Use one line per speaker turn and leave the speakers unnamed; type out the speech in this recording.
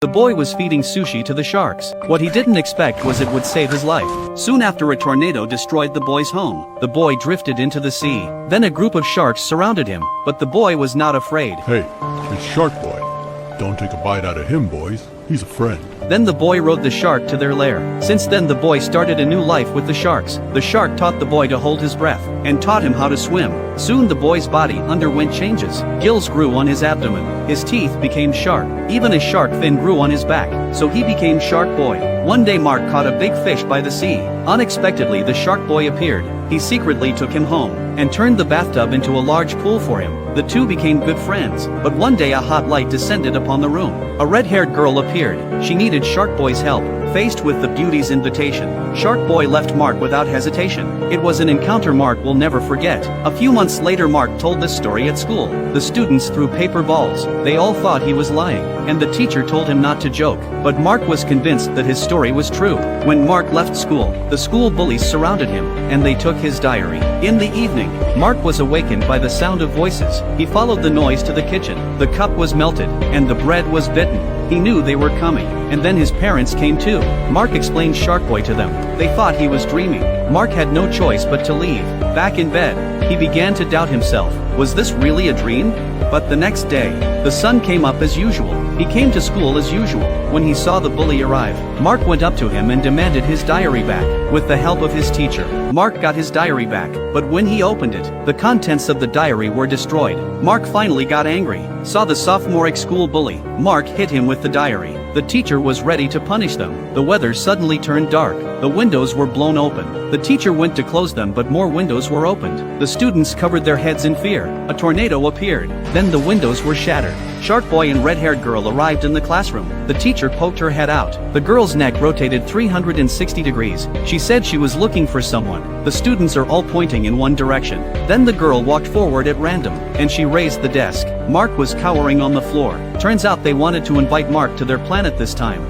The boy was feeding sushi to the sharks. What he didn't expect was it would save his life. Soon after, a tornado destroyed the boy's home. The boy drifted into the sea. Then a group of sharks surrounded him, but the boy was not afraid.
Hey, it's Sharkboy. Don't take a bite out of him, boys. He's a friend.
Then the boy rode the shark to their lair. Since then the boy started a new life with the sharks. The shark taught the boy to hold his breath, and taught him how to swim. Soon the boy's body underwent changes. Gills grew on his abdomen. His teeth became sharp. Even a shark fin grew on his back, so he became Sharkboy. One day Mark caught a big fish by the sea. Unexpectedly the Sharkboy appeared. He secretly took him home, and turned the bathtub into a large pool for him. The two became good friends, but one day a hot light descended upon the room. A red-haired girl appeared. She needed Sharkboy's help. Faced with the beauty's invitation, Sharkboy left Mark without hesitation. It was an encounter Mark will never forget. A few months later Mark told this story at school. The students threw paper balls. They all thought he was lying, and the teacher told him not to joke. But Mark was convinced that his story was true. When Mark left school, the school bullies surrounded him, and they took his diary. In the evening, Mark was awakened by the sound of voices. He followed the noise to the kitchen. The cup was melted, and the bread was bitten. He knew they were coming, and then his parents came too. Mark explained Sharkboy to them. They thought he was dreaming. Mark had no choice but to leave. Back in bed, he began to doubt himself. Was this really a dream? But the next day, the sun came up as usual. He came to school as usual. When he saw the bully arrive, Mark went up to him and demanded his diary back. With the help of his teacher, Mark got his diary back. But when he opened it, the contents of the diary were destroyed. Mark finally got angry. Saw the sophomoric school bully. Mark hit him with the diary. The teacher was ready to punish them. The weather suddenly turned dark. The windows were blown open. The teacher went to close them, but more windows were opened. The students covered their heads in fear. A tornado appeared. Then the windows were shattered. Sharkboy and red-haired girl arrived in the classroom. The teacher poked her head out. The girl's neck rotated 360 degrees. She said she was looking for someone. The students are all pointing in one direction. Then the girl walked forward at random, and she raised the desk. Mark was cowering on the floor. Turns out they wanted to invite Mark to their planet this time.